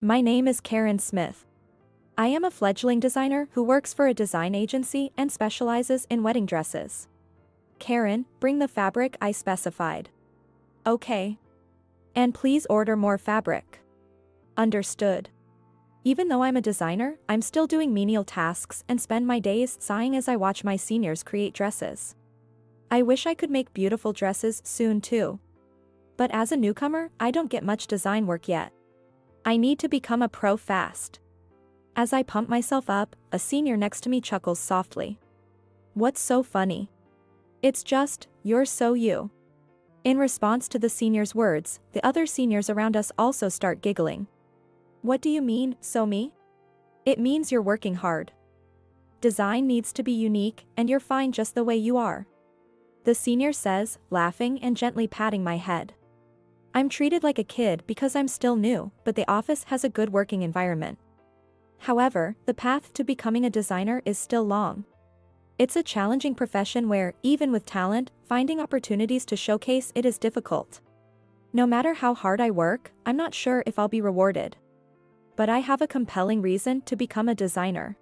My name is Karen Smith. I am a fledgling designer who works for a design agency and specializes in wedding dresses. Karen, bring the fabric I specified. Okay. And please order more fabric. Understood. Even though I'm a designer, I'm still doing menial tasks and spend my days sighing as I watch my seniors create dresses. I wish I could make beautiful dresses soon too. But as a newcomer, I don't get much design work yet. I need to become a pro fast. As I pump myself up, a senior next to me chuckles softly. What's so funny? It's just, you're so you. In response to the senior's words, the other seniors around us also start giggling. What do you mean, so me? It means you're working hard. Design needs to be unique, and you're fine just the way you are. The senior says, laughing and gently patting my head. I'm treated like a kid because I'm still new, but the office has a good working environment. However, the path to becoming a designer is still long. It's a challenging profession where, even with talent, finding opportunities to showcase it is difficult. No matter how hard I work, I'm not sure if I'll be rewarded. But I have a compelling reason to become a designer.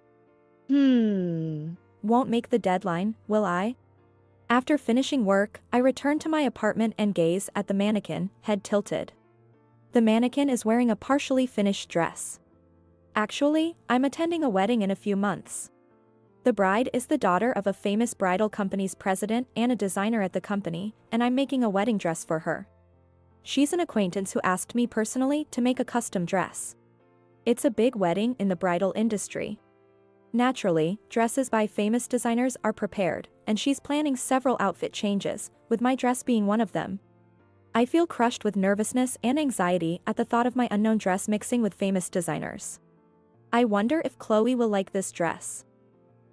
Won't make the deadline, will I? After finishing work, I return to my apartment and gaze at the mannequin, head tilted. The mannequin is wearing a partially finished dress. Actually, I'm attending a wedding in a few months. The bride is the daughter of a famous bridal company's president and a designer at the company, and I'm making a wedding dress for her. She's an acquaintance who asked me personally to make a custom dress. It's a big wedding in the bridal industry. Naturally, dresses by famous designers are prepared, and she's planning several outfit changes, with my dress being one of them. I feel crushed with nervousness and anxiety at the thought of my unknown dress mixing with famous designers. I wonder if Chloe will like this dress.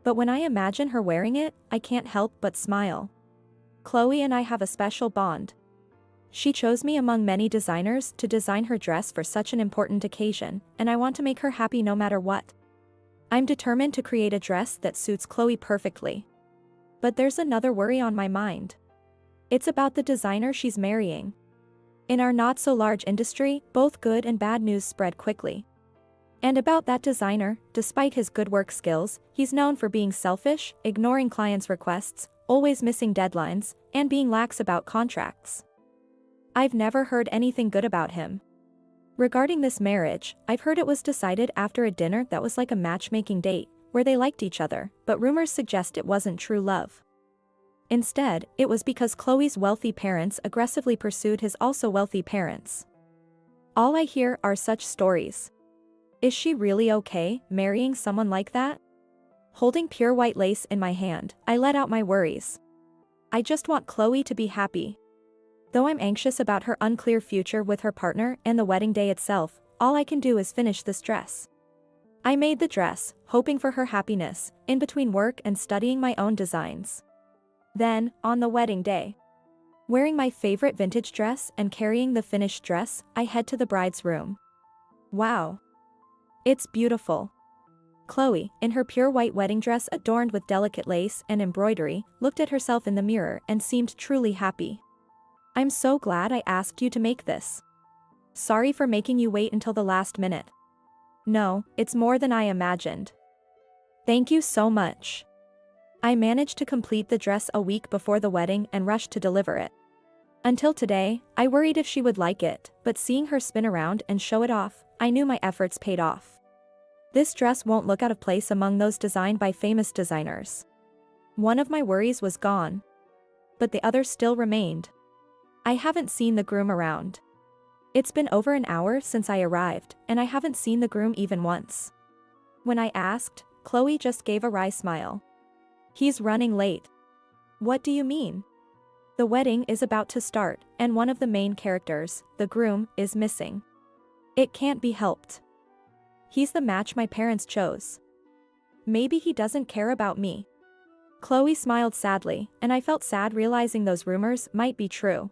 But when I imagine her wearing it, I can't help but smile. Chloe and I have a special bond. She chose me among many designers to design her dress for such an important occasion, and I want to make her happy no matter what. I'm determined to create a dress that suits Chloe perfectly. But there's another worry on my mind. It's about the designer she's marrying. In our not-so-large industry, both good and bad news spread quickly. And about that designer, despite his good work skills, he's known for being selfish, ignoring clients' requests, always missing deadlines, and being lax about contracts. I've never heard anything good about him. Regarding this marriage, I've heard it was decided after a dinner that was like a matchmaking date, where they liked each other, but rumors suggest it wasn't true love. Instead, it was because Chloe's wealthy parents aggressively pursued his also wealthy parents. All I hear are such stories. Is she really okay, marrying someone like that? Holding pure white lace in my hand, I let out my worries. I just want Chloe to be happy. Though I'm anxious about her unclear future with her partner and the wedding day itself, all I can do is finish this dress. I made the dress, hoping for her happiness, in between work and studying my own designs. Then, on the wedding day, wearing my favorite vintage dress and carrying the finished dress, I head to the bride's room. Wow! It's beautiful. Chloe, in her pure white wedding dress adorned with delicate lace and embroidery, looked at herself in the mirror and seemed truly happy. I'm so glad I asked you to make this. Sorry for making you wait until the last minute. No, it's more than I imagined. Thank you so much. I managed to complete the dress a week before the wedding and rushed to deliver it. Until today, I worried if she would like it, but seeing her spin around and show it off, I knew my efforts paid off. This dress won't look out of place among those designed by famous designers. One of my worries was gone. But the other still remained. I haven't seen the groom around. It's been over an hour since I arrived, and I haven't seen the groom even once. When I asked, Chloe just gave a wry smile. He's running late. What do you mean? The wedding is about to start, and one of the main characters, the groom, is missing. It can't be helped. He's the match my parents chose. Maybe he doesn't care about me. Chloe smiled sadly, and I felt sad realizing those rumors might be true.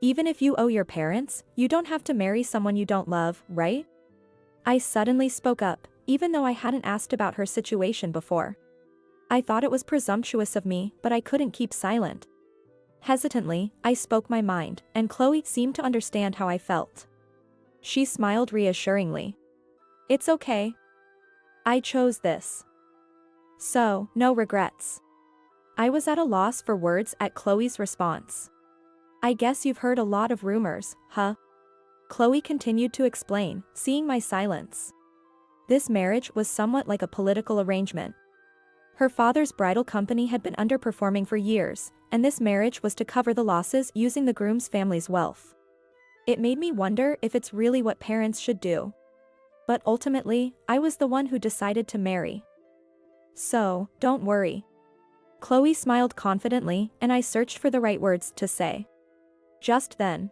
Even if you owe your parents, you don't have to marry someone you don't love, right? I suddenly spoke up, even though I hadn't asked about her situation before. I thought it was presumptuous of me, but I couldn't keep silent. Hesitantly, I spoke my mind, and Chloe seemed to understand how I felt. She smiled reassuringly. It's okay. I chose this. So, no regrets. I was at a loss for words at Chloe's response. I guess you've heard a lot of rumors, huh? Chloe continued to explain, seeing my silence. This marriage was somewhat like a political arrangement. Her father's bridal company had been underperforming for years, and this marriage was to cover the losses using the groom's family's wealth. It made me wonder if it's really what parents should do. But ultimately, I was the one who decided to marry. So, don't worry. Chloe smiled confidently, and I searched for the right words to say. Just then.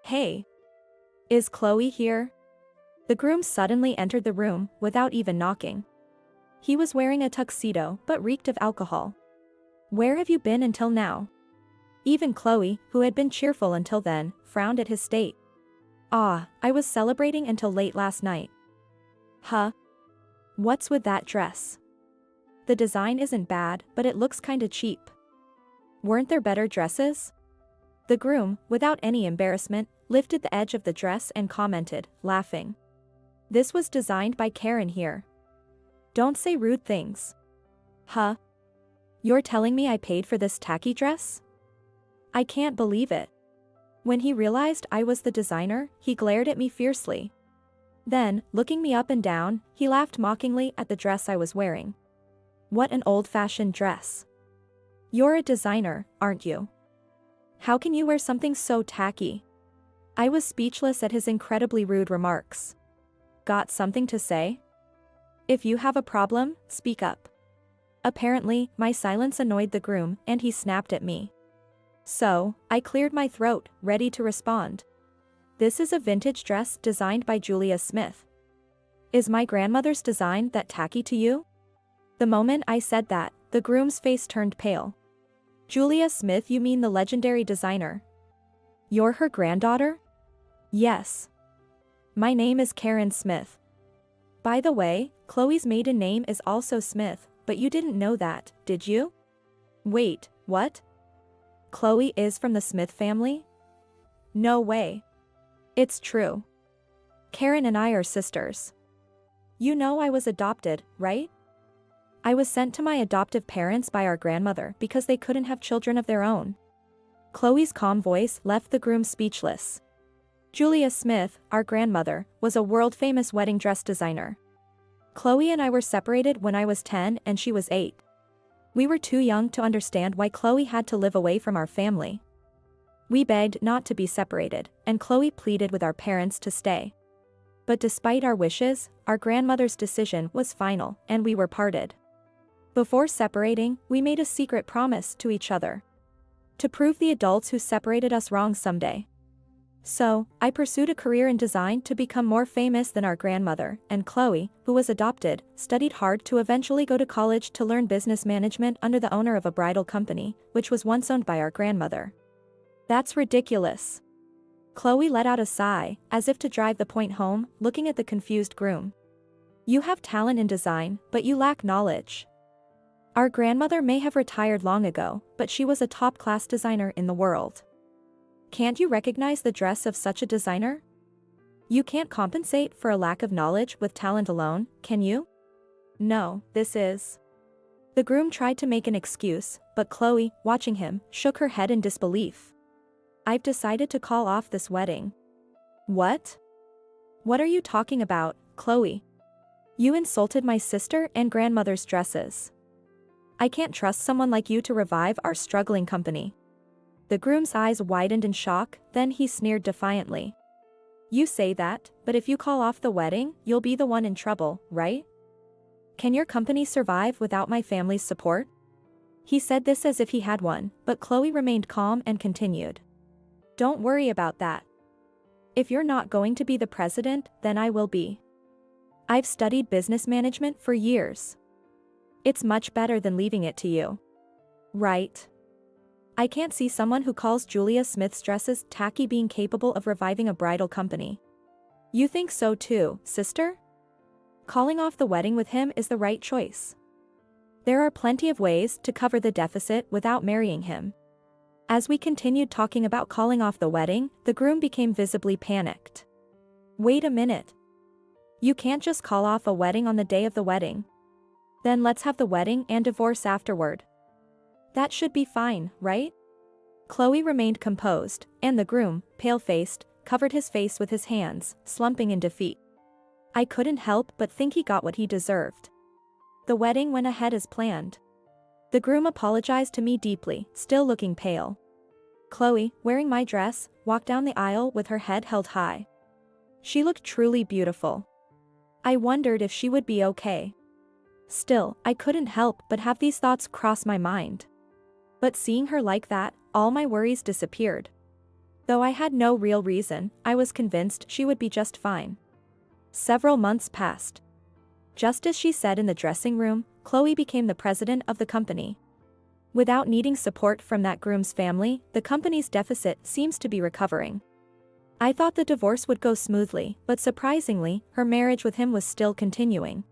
Hey. Is Chloe here? The groom suddenly entered the room, without even knocking. He was wearing a tuxedo, but reeked of alcohol. Where have you been until now? Even Chloe, who had been cheerful until then, frowned at his state. Ah, I was celebrating until late last night. Huh? What's with that dress? The design isn't bad, but it looks kinda cheap. Weren't there better dresses? The groom, without any embarrassment, lifted the edge of the dress and commented, laughing. This was designed by Karen here. Don't say rude things. Huh? You're telling me I paid for this tacky dress? I can't believe it. When he realized I was the designer, he glared at me fiercely. Then, looking me up and down, he laughed mockingly at the dress I was wearing. What an old-fashioned dress. You're a designer, aren't you? How can you wear something so tacky? I was speechless at his incredibly rude remarks. Got something to say? If you have a problem, speak up. Apparently, my silence annoyed the groom, and he snapped at me. So, I cleared my throat, ready to respond. This is a vintage dress designed by Julia Smith. Is my grandmother's design that tacky to you? The moment I said that, the groom's face turned pale. Julia Smith, you mean the legendary designer? You're her granddaughter? Yes. My name is Karen Smith. By the way, Chloe's maiden name is also Smith, but you didn't know that, did you? Wait, what? Chloe is from the Smith family? No way. It's true. Karen and I are sisters. You know I was adopted, right? I was sent to my adoptive parents by our grandmother because they couldn't have children of their own. Chloe's calm voice left the groom speechless. Julia Smith, our grandmother, was a world-famous wedding dress designer. Chloe and I were separated when I was 10 and she was 8. We were too young to understand why Chloe had to live away from our family. We begged not to be separated, and Chloe pleaded with our parents to stay. But despite our wishes, our grandmother's decision was final, and we were parted. Before separating, we made a secret promise to each other. To prove the adults who separated us wrong someday. So, I pursued a career in design to become more famous than our grandmother, and Chloe, who was adopted, studied hard to eventually go to college to learn business management under the owner of a bridal company, which was once owned by our grandmother. That's ridiculous. Chloe let out a sigh, as if to drive the point home, looking at the confused groom. You have talent in design, but you lack knowledge. Our grandmother may have retired long ago, but she was a top-class designer in the world. Can't you recognize the dress of such a designer? You can't compensate for a lack of knowledge with talent alone, can you? No, this is. The groom tried to make an excuse, but Chloe, watching him, shook her head in disbelief. I've decided to call off this wedding. What? What are you talking about, Chloe? You insulted my sister and grandmother's dresses. I can't trust someone like you to revive our struggling company. The groom's eyes widened in shock, then he sneered defiantly. You say that, but if you call off the wedding, you'll be the one in trouble, right? Can your company survive without my family's support? He said this as if he had one, but Chloe remained calm and continued. Don't worry about that. If you're not going to be the president, then I will be. I've studied business management for years. It's much better than leaving it to you. Right. I can't see someone who calls Julia Smith's dresses tacky being capable of reviving a bridal company. You think so too, sister? Calling off the wedding with him is the right choice. There are plenty of ways to cover the deficit without marrying him. As we continued talking about calling off the wedding, the groom became visibly panicked. Wait a minute. You can't just call off a wedding on the day of the wedding. Then let's have the wedding and divorce afterward. That should be fine, right? Chloe remained composed, and the groom, pale-faced, covered his face with his hands, slumping in defeat. I couldn't help but think he got what he deserved. The wedding went ahead as planned. The groom apologized to me deeply, still looking pale. Chloe, wearing my dress, walked down the aisle with her head held high. She looked truly beautiful. I wondered if she would be okay. Still, I couldn't help but have these thoughts cross my mind. But seeing her like that, all my worries disappeared. Though I had no real reason, I was convinced she would be just fine. Several months passed. Just as she said in the dressing room, Chloe became the president of the company. Without needing support from that groom's family, the company's deficit seems to be recovering. I thought the divorce would go smoothly, but surprisingly, her marriage with him was still continuing.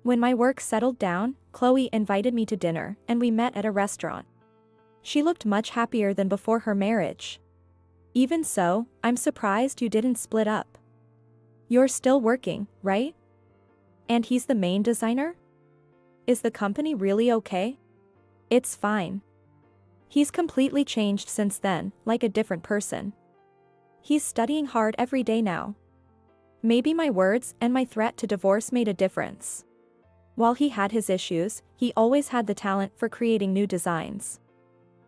When my work settled down, Chloe invited me to dinner, and we met at a restaurant. She looked much happier than before her marriage. Even so, I'm surprised you didn't split up. You're still working, right? And he's the main designer? Is the company really okay? It's fine. He's completely changed since then, like a different person. He's studying hard every day now. Maybe my words and my threat to divorce made a difference. While he had his issues, he always had the talent for creating new designs.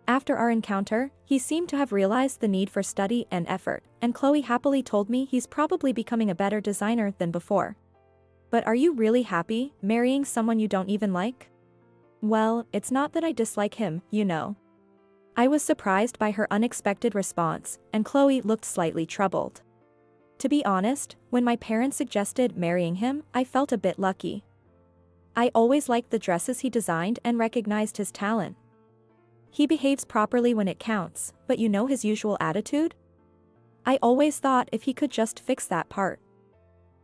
After our encounter, he seemed to have realized the need for study and effort, and Chloe happily told me he's probably becoming a better designer than before. But are you really happy, marrying someone you don't even like? Well, it's not that I dislike him, you know. I was surprised by her unexpected response, and Chloe looked slightly troubled. To be honest, when my parents suggested marrying him, I felt a bit lucky. I always liked the dresses he designed and recognized his talent. He behaves properly when it counts, but you know his usual attitude? I always thought if he could just fix that part.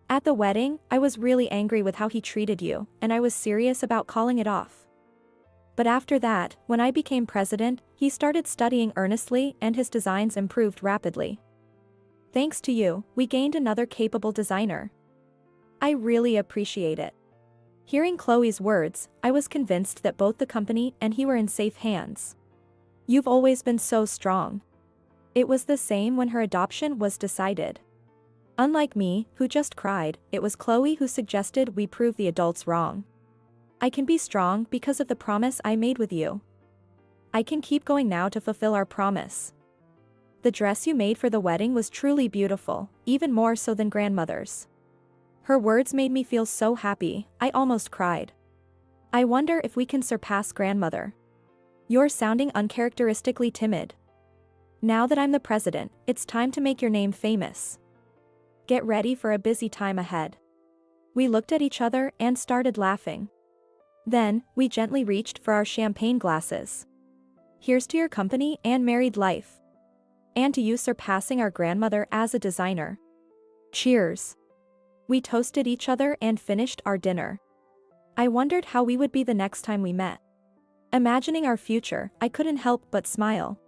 At the wedding, I was really angry with how he treated you, and I was serious about calling it off. But after that, when I became president, he started studying earnestly and his designs improved rapidly. Thanks to you, we gained another capable designer. I really appreciate it. Hearing Chloe's words, I was convinced that both the company and he were in safe hands. You've always been so strong. It was the same when her adoption was decided. Unlike me, who just cried, it was Chloe who suggested we prove the adults wrong. I can be strong because of the promise I made with you. I can keep going now to fulfill our promise. The dress you made for the wedding was truly beautiful, even more so than grandmother's. Her words made me feel so happy, I almost cried. I wonder if we can surpass grandmother. You're sounding uncharacteristically timid. Now that I'm the president, it's time to make your name famous. Get ready for a busy time ahead. We looked at each other and started laughing. Then, we gently reached for our champagne glasses. Here's to your company and married life. And to you surpassing our grandmother as a designer. Cheers. We toasted each other and finished our dinner. I wondered how we would be the next time we met. Imagining our future, I couldn't help but smile.